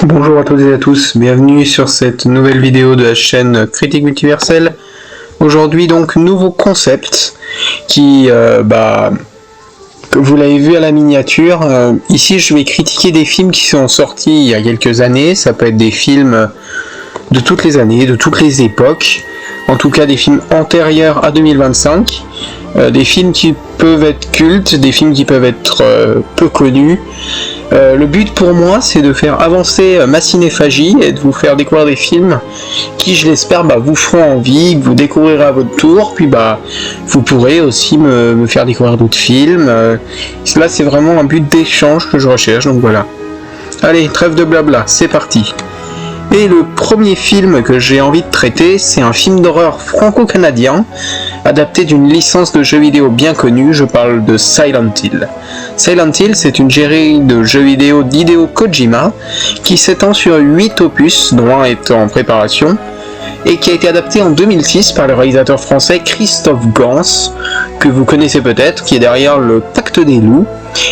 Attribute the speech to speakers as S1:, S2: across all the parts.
S1: Bonjour à toutes et à tous, bienvenue sur cette nouvelle vidéo de la chaîne Critique Multiverselle. Aujourd'hui donc nouveau concept qui, que vous l'avez vu à la miniature, ici je vais critiquer des films qui sont sortis il y a quelques années. Ça peut être des films de toutes les années, de toutes les époques, en tout cas des films antérieurs à 2025, des films qui peuvent être cultes, des films qui peuvent être peu connus. Le but pour moi c'est de faire avancer ma cinéphagie et de vous faire découvrir des films qui, je l'espère, vous feront envie, que vous découvrirez à votre tour, puis vous pourrez aussi me faire découvrir d'autres films. Là c'est vraiment un but d'échange que je recherche, donc voilà. Allez, trêve de blabla, c'est parti. Et le premier film que j'ai envie de traiter, c'est un film d'horreur franco-canadien, adapté d'une licence de jeux vidéo bien connue. Je parle de Silent Hill. Silent Hill, c'est une série de jeux vidéo d'Hideo Kojima, qui s'étend sur 8 opus, dont un est en préparation, et qui a été adapté en 2006 par le réalisateur français Christophe Gans, que vous connaissez peut-être, qui est derrière le Pacte des loups,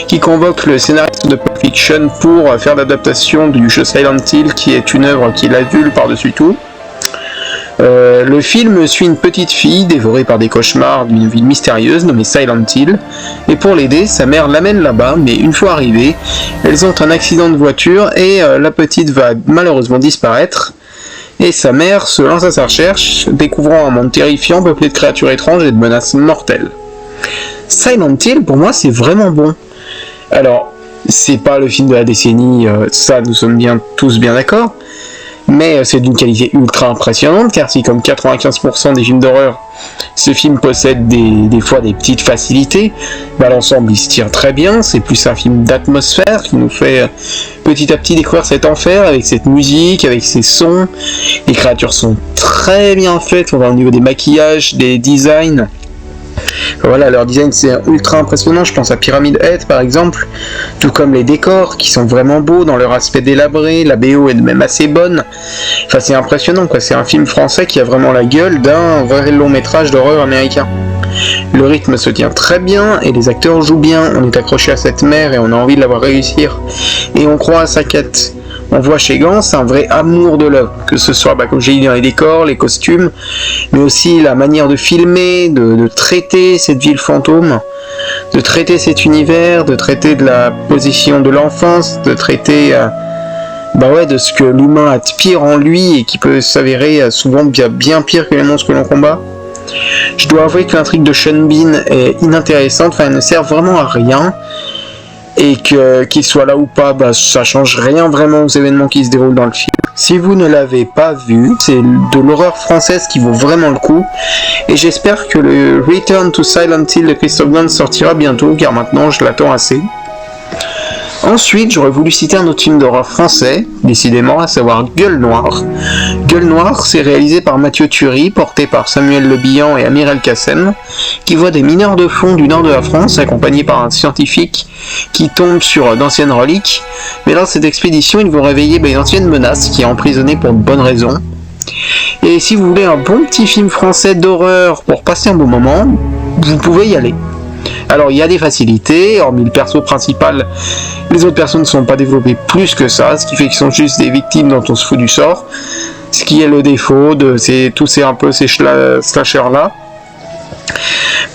S1: qui convoque le scénariste de Pulp Fiction pour faire l'adaptation du jeu Silent Hill, qui est une œuvre qu'il adule par-dessus tout. Le film suit une petite fille dévorée par des cauchemars d'une ville mystérieuse nommée Silent Hill, et pour l'aider, sa mère l'amène là-bas, mais une fois arrivée, elles ont un accident de voiture et la petite va malheureusement disparaître, et sa mère se lance à sa recherche, découvrant un monde terrifiant peuplé de créatures étranges et de menaces mortelles. Silent Hill, pour moi, c'est vraiment bon. Alors, c'est pas le film de la décennie, ça nous sommes tous bien d'accord, mais c'est d'une qualité ultra impressionnante, car si comme 95% des films d'horreur, ce film possède des fois des petites facilités, l'ensemble il se tient très bien. C'est plus un film d'atmosphère qui nous fait petit à petit découvrir cet enfer avec cette musique, avec ces sons. Les créatures sont très bien faites, on va au niveau des maquillages, des designs. Voilà, leur design c'est ultra impressionnant, je pense à Pyramid Head par exemple, tout comme les décors qui sont vraiment beaux dans leur aspect délabré, la BO est même assez bonne, enfin c'est impressionnant quoi, c'est un film français qui a vraiment la gueule d'un vrai long métrage d'horreur américain. Le rythme se tient très bien et les acteurs jouent bien, on est accroché à cette mère et on a envie de la voir réussir, et on croit à sa quête. On voit chez Gans un vrai amour de l'œuvre, que ce soit, comme j'ai dit, dans les décors, les costumes, mais aussi la manière de filmer, de traiter cette ville fantôme, de traiter cet univers, de traiter de la position de l'enfance, de traiter de ce que l'humain a de pire en lui et qui peut s'avérer souvent bien pire que les monstres que l'on combat. Je dois avouer que l'intrigue de Sean Bean est inintéressante, elle ne sert vraiment à rien. Et qu'il soit là ou pas, ça change rien vraiment aux événements qui se déroulent dans le film. Si vous ne l'avez pas vu, c'est de l'horreur française qui vaut vraiment le coup, et j'espère que le Return to Silent Hill de Christophe Gans sortira bientôt, car maintenant je l'attends assez. Ensuite, j'aurais voulu citer un autre film d'horreur français, décidément, à savoir Gueule Noire. Gueule Noire, c'est réalisé par Mathieu Turi, porté par Samuel Le Bihan et Amir El Kassem, qui voit des mineurs de fond du nord de la France, accompagnés par un scientifique qui tombe sur d'anciennes reliques, mais dans cette expédition, ils vont réveiller une ancienne menace qui est emprisonnée pour de bonnes raisons. Et si vous voulez un bon petit film français d'horreur pour passer un bon moment, vous pouvez y aller. Alors il y a des facilités, hormis le perso principal, les autres personnes ne sont pas développées plus que ça, ce qui fait qu'ils sont juste des victimes dont on se fout du sort, ce qui est le défaut de tous ces slashers là.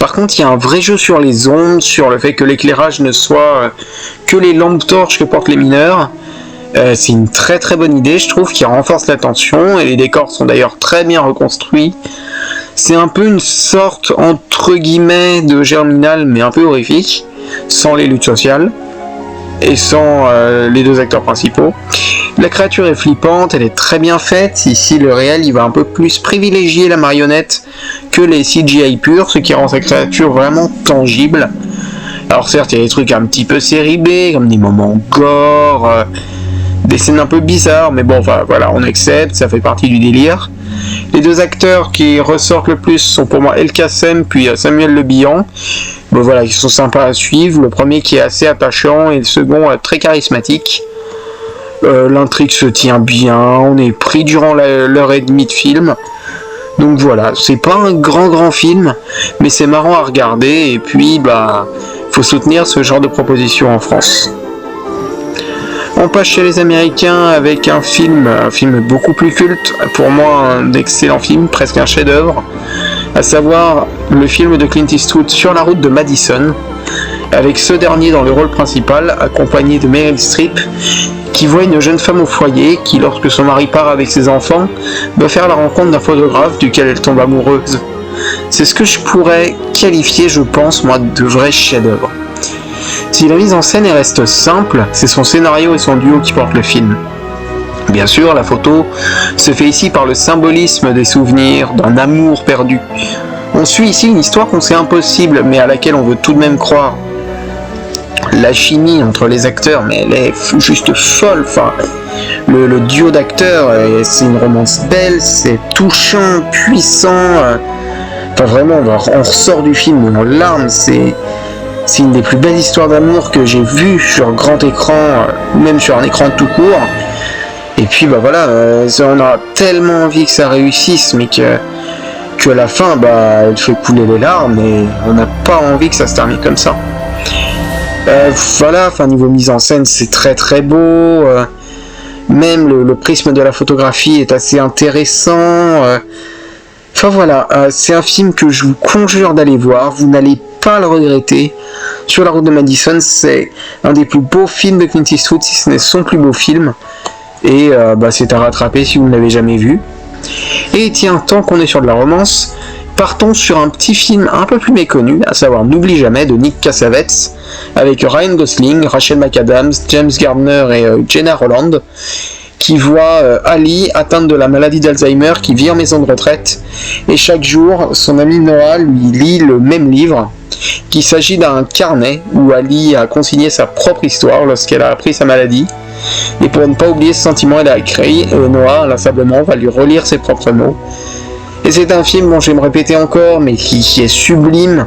S1: Par contre, il y a un vrai jeu sur les ondes, sur le fait que l'éclairage ne soit que les lampes torches que portent les mineurs. C'est une très très bonne idée, je trouve, qui renforce l'attention, et les décors sont d'ailleurs très bien reconstruits. C'est un peu une sorte, entre guillemets, de Germinal, mais un peu horrifique, sans les luttes sociales, et sans les deux acteurs principaux. La créature est flippante, elle est très bien faite. Ici, le réel, il va un peu plus privilégier la marionnette que les CGI purs, ce qui rend sa créature vraiment tangible. Alors certes, il y a des trucs un petit peu série B, comme des moments gore, des scènes un peu bizarres, mais bon, voilà, on accepte, ça fait partie du délire. Les deux acteurs qui ressortent le plus sont pour moi El Kassem puis Samuel Le Bihan. Voilà, ils sont sympas à suivre. Le premier qui est assez attachant et le second très charismatique. L'intrigue se tient bien, on est pris durant l'heure et demie de film. Donc voilà, c'est pas un grand film, mais c'est marrant à regarder, et puis faut soutenir ce genre de proposition en France. On passe chez les Américains avec un film beaucoup plus culte, pour moi un excellent film, presque un chef-d'œuvre, à savoir le film de Clint Eastwood Sur la route de Madison, avec ce dernier dans le rôle principal, accompagné de Meryl Streep, qui voit une jeune femme au foyer qui, lorsque son mari part avec ses enfants, va faire la rencontre d'un photographe duquel elle tombe amoureuse. C'est ce que je pourrais qualifier, je pense, moi, de vrai chef-d'œuvre. Si la mise en scène reste simple, c'est son scénario et son duo qui portent le film. Bien sûr, la photo se fait ici par le symbolisme des souvenirs, d'un amour perdu. On suit ici une histoire qu'on sait impossible, mais à laquelle on veut tout de même croire. La chimie entre les acteurs, mais elle est juste folle. Enfin, le duo d'acteurs, c'est une romance belle, c'est touchant, puissant. Enfin, vraiment, on ressort du film en larmes. C'est une des plus belles histoires d'amour que j'ai vues sur grand écran, ou même sur un écran tout court. Et puis bah voilà, on a tellement envie que ça réussisse, mais que à la fin, bah, elle fait couler les larmes, et on n'a pas envie que ça se termine comme ça. Voilà, enfin niveau mise en scène, c'est très très beau. Même le prisme de la photographie est assez intéressant. Enfin voilà, c'est un film que je vous conjure d'aller voir, vous n'allez pas le regretter. Sur la route de Madison, c'est un des plus beaux films de Clint Eastwood, si ce n'est son plus beau film. Et bah, c'est à rattraper si vous ne l'avez jamais vu. Et tiens, tant qu'on est sur de la romance, partons sur un petit film un peu plus méconnu, à savoir N'oublie jamais de Nick Cassavetes, avec Ryan Gosling, Rachel McAdams, James Gardner et Gena Rowland, qui voit Ali atteinte de la maladie d'Alzheimer, qui vit en maison de retraite, et chaque jour, son ami Noah lui lit le même livre, qu'il s'agit d'un carnet où Ali a consigné sa propre histoire lorsqu'elle a appris sa maladie. Et pour ne pas oublier ce sentiment, elle a écrit, et Noah, inlassablement, va lui relire ses propres mots. Et c'est un film, bon, je vais me répéter encore, mais qui est sublime,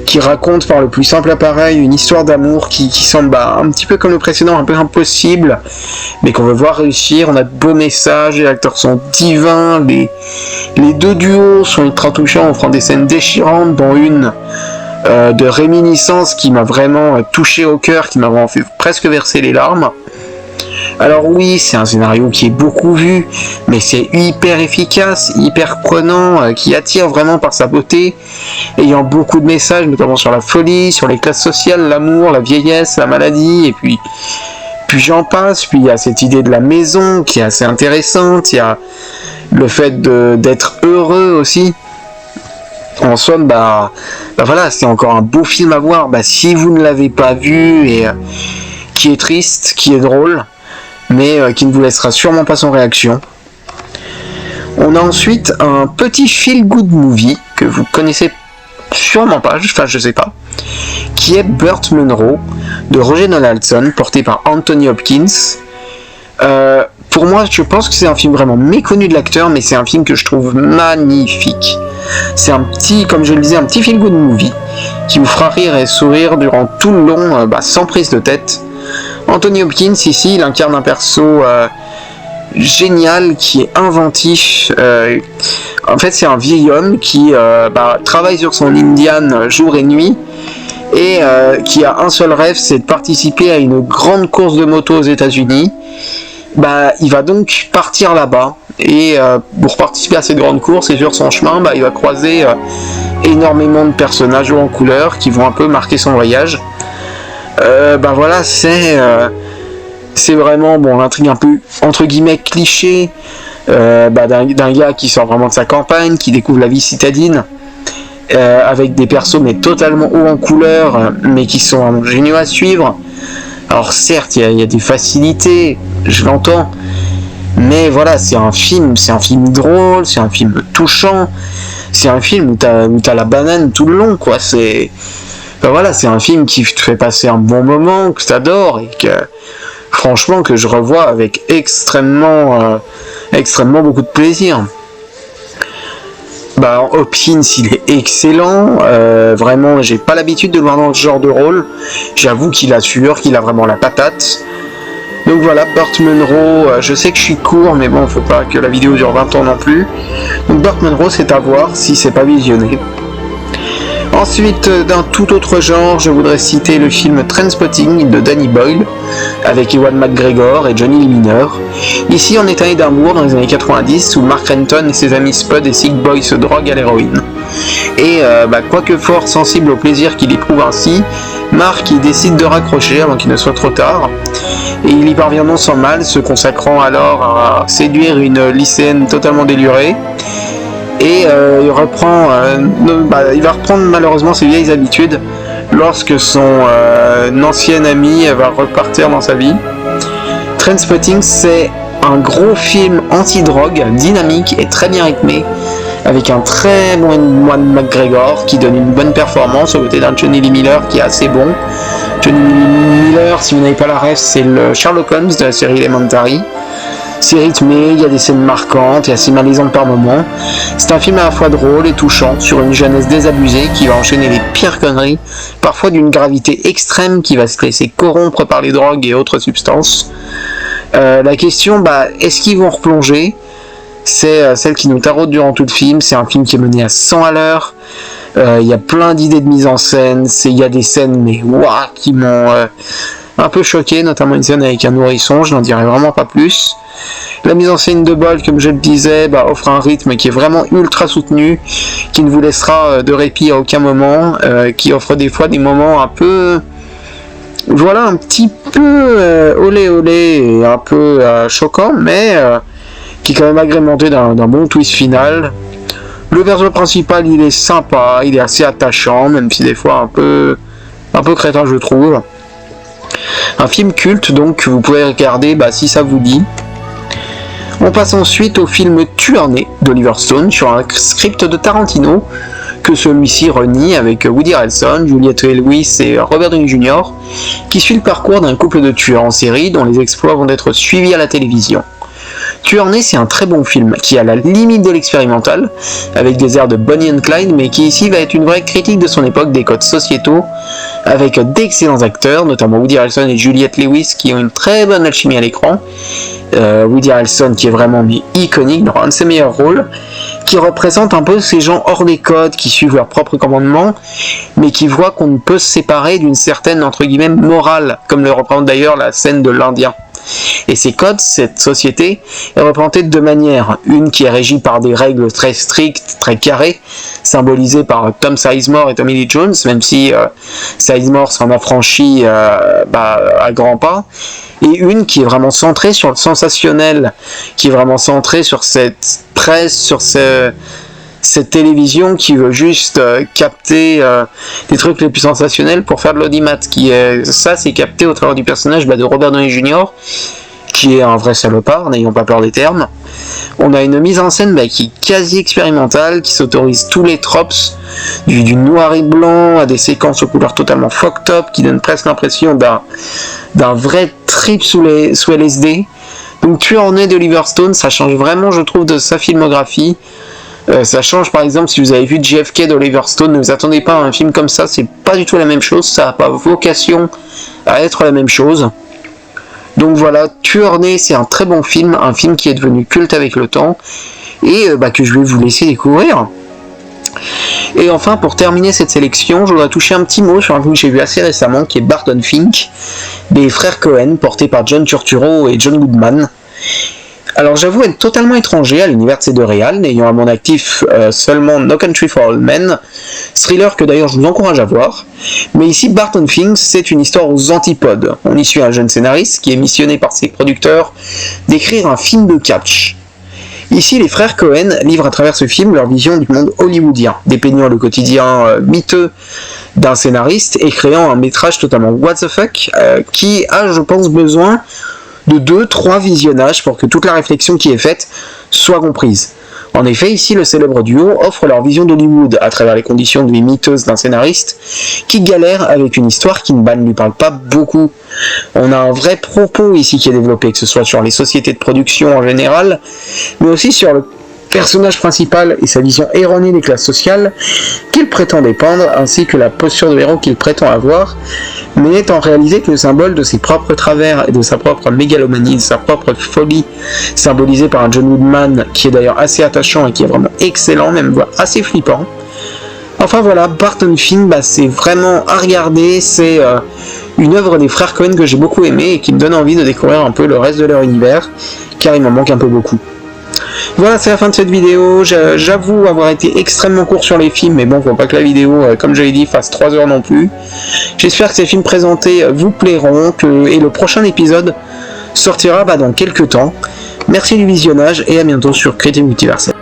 S1: qui raconte par le plus simple appareil une histoire d'amour qui semble un petit peu comme le précédent, un peu impossible, mais qu'on veut voir réussir. On a de beaux messages, les acteurs sont divins, les deux duos sont ultra touchants, offrant des scènes déchirantes, dont une de réminiscence qui m'a vraiment touché au cœur, qui m'a vraiment fait presque verser les larmes. Alors oui, c'est un scénario qui est beaucoup vu, mais c'est hyper efficace, hyper prenant, qui attire vraiment par sa beauté, ayant beaucoup de messages, notamment sur la folie, sur les classes sociales, l'amour, la vieillesse, la maladie, et puis j'en passe. Puis il y a cette idée de la maison qui est assez intéressante, il y a le fait d'être heureux aussi. En somme, bah voilà, c'est encore un beau film à voir. Si vous ne l'avez pas vu, et qui est triste, qui est drôle, mais qui ne vous laissera sûrement pas sans réaction. On a ensuite un petit feel-good movie que vous connaissez sûrement pas, enfin je sais pas, qui est Burt Munro de Roger Donaldson, porté par Anthony Hopkins. Pour moi, je pense que c'est un film vraiment méconnu de l'acteur, mais c'est un film que je trouve magnifique. C'est un petit, comme je le disais, un petit feel-good movie qui vous fera rire et sourire durant tout le long, sans prise de tête. Anthony Hopkins, ici, il incarne un perso génial, qui est inventif. En fait, c'est un vieil homme qui travaille sur son Indian jour et nuit, et qui a un seul rêve, c'est de participer à une grande course de moto aux États-Unis. Il va donc partir là-bas, et pour participer à cette grande course, et sur son chemin, il va croiser énormément de personnages en couleur qui vont un peu marquer son voyage. Voilà, c'est vraiment l'intrigue un peu entre guillemets cliché, d'un gars qui sort vraiment de sa campagne, qui découvre la vie citadine, avec des persos mais totalement hauts en couleur, mais qui sont géniaux à suivre. Alors certes, il y a des facilités, je l'entends, mais voilà, c'est un film drôle, c'est un film touchant, c'est un film où t'as la banane tout le long, quoi. C'est un film qui te fait passer un bon moment, que t'adores, et que franchement que je revois avec extrêmement beaucoup de plaisir. Hopkins, il est excellent, vraiment, j'ai pas l'habitude de le voir dans ce genre de rôle, j'avoue qu'il assure, qu'il a vraiment la patate. Donc voilà, Burt Munro, je sais que je suis court, mais bon, faut pas que la vidéo dure 20 ans non plus. Donc Burt Munro, c'est à voir si c'est pas visionné. Ensuite, d'un tout autre genre, je voudrais citer le film Trainspotting de Danny Boyle, avec Ewan McGregor et Johnny Lee Miller. Ici, on est à Édimbourg dans les années 90, où Mark Renton et ses amis Spud et Sick Boy se droguent à l'héroïne. Et quoique fort sensible au plaisir qu'il éprouve ainsi, Mark y décide de raccrocher avant qu'il ne soit trop tard. Et il y parvient non sans mal, se consacrant alors à séduire une lycéenne totalement délurée. Et il va reprendre malheureusement ses vieilles habitudes lorsque son ancienne amie va repartir dans sa vie. Trainspotting, c'est un gros film anti-drogue, dynamique et très bien rythmé, avec un très bon Ewan McGregor qui donne une bonne performance aux côtés d'un Johnny Lee Miller qui est assez bon. Johnny Lee Miller, si vous n'avez pas la ref, c'est le Sherlock Holmes de la série Elementary. C'est rythmé, il y a des scènes marquantes et assez malaisantes par moments. C'est un film à la fois drôle et touchant sur une jeunesse désabusée qui va enchaîner les pires conneries, parfois d'une gravité extrême qui va se laisser corrompre par les drogues et autres substances. La question, est-ce qu'ils vont replonger ? C'est celle qui nous taraude durant tout le film. C'est un film qui est mené à 100 à l'heure. Il y a plein d'idées de mise en scène. Il y a des scènes qui m'ont un peu choqué, notamment une scène avec un nourrisson, je n'en dirai vraiment pas plus. La mise en scène de Boyle, comme je le disais, offre un rythme qui est vraiment ultra soutenu, qui ne vous laissera de répit à aucun moment, qui offre des fois des moments un peu... un petit peu olé olé et un peu choquant, mais qui est quand même agrémenté d'un bon twist final. Le personnage principal, il est sympa, il est assez attachant, même si des fois un peu crétin, je trouve. Un film culte, donc, que vous pouvez regarder si ça vous dit. On passe ensuite au film Tueur-né d'Oliver Stone, sur un script de Tarantino, que celui-ci renie avec Woody Harrelson, Juliette Lewis et Robert Downey Jr., qui suit le parcours d'un couple de tueurs en série dont les exploits vont être suivis à la télévision. Tueur-né, c'est un très bon film, qui est à la limite de l'expérimental, avec des airs de Bonnie and Clyde, mais qui ici va être une vraie critique de son époque des codes sociétaux, avec d'excellents acteurs, notamment Woody Harrelson et Juliette Lewis, qui ont une très bonne alchimie à l'écran. Woody Harrelson, qui est vraiment iconique dans un de ses meilleurs rôles, qui représente un peu ces gens hors des codes, qui suivent leurs propres commandements, mais qui voient qu'on ne peut se séparer d'une certaine, entre guillemets, morale, comme le représente d'ailleurs la scène de l'Indien. Et ces codes, cette société, est représentée de deux manières. Une qui est régie par des règles très strictes, très carrées, symbolisées par Tom Sizemore et Tommy Lee Jones, même si Sizemore s'en affranchit à grands pas. Et une qui est vraiment centrée sur le sensationnel, qui est vraiment centrée sur cette presse, sur cette télévision qui veut juste capter les trucs les plus sensationnels pour faire de l'audimat. C'est capté au travers du personnage de Robert Downey Jr., qui est un vrai salopard, n'ayons pas peur des termes. On a une mise en scène qui est quasi expérimentale, qui s'autorise tous les tropes, du noir et blanc à des séquences aux couleurs totalement fucked up, qui donnent presque l'impression d'un vrai trip sous LSD. Donc Tueur-né d'Oliver Stone, ça change vraiment, je trouve, de sa filmographie. Ça change, par exemple, si vous avez vu JFK d'Oliver Stone, ne vous attendez pas à un film comme ça, c'est pas du tout la même chose, ça n'a pas vocation à être la même chose. Donc voilà, Tueur-né, c'est un très bon film, un film qui est devenu culte avec le temps, et que je vais vous laisser découvrir. Et enfin, pour terminer cette sélection, je voudrais toucher un petit mot sur un film que j'ai vu assez récemment, qui est Barton Fink, des frères Coen, portés par John Turturro et John Goodman. Alors j'avoue être totalement étranger à l'univers de ces deux réals, n'ayant à mon actif seulement No Country for Old Men, thriller que d'ailleurs je vous encourage à voir. Mais ici Barton Fink, c'est une histoire aux antipodes. On y suit un jeune scénariste qui est missionné par ses producteurs d'écrire un film de catch. Ici, les frères Coen livrent à travers ce film leur vision du monde hollywoodien, dépeignant le quotidien miteux d'un scénariste et créant un métrage totalement what the fuck qui a, je pense, besoin de 2-3 visionnages pour que toute la réflexion qui est faite soit comprise. En effet, ici, le célèbre duo offre leur vision d'Hollywood à travers les conditions de vie miteuses d'un scénariste qui galère avec une histoire qui ne lui parle pas beaucoup. On a un vrai propos ici qui est développé, que ce soit sur les sociétés de production en général, mais aussi sur le personnage principal et sa vision erronée des classes sociales qu'il prétend dépeindre, ainsi que la posture de héros qu'il prétend avoir, mais n'est en réalité que le symbole de ses propres travers et de sa propre mégalomanie, de sa propre folie, symbolisée par un John Goodman qui est d'ailleurs assez attachant et qui est vraiment excellent, même voire assez flippant. Enfin voilà, Barton Fink, bah, c'est vraiment à regarder, c'est une œuvre des frères Coen que j'ai beaucoup aimé et qui me donne envie de découvrir un peu le reste de leur univers, car il m'en manque un peu beaucoup. Voilà, c'est la fin de cette vidéo. J'avoue avoir été extrêmement court sur les films, mais bon, faut pas que la vidéo, comme je l'ai dit, fasse 3 heures non plus. J'espère que ces films présentés vous plairont, et le prochain épisode sortira dans quelques temps. Merci du visionnage et à bientôt sur Critique Multiverselle.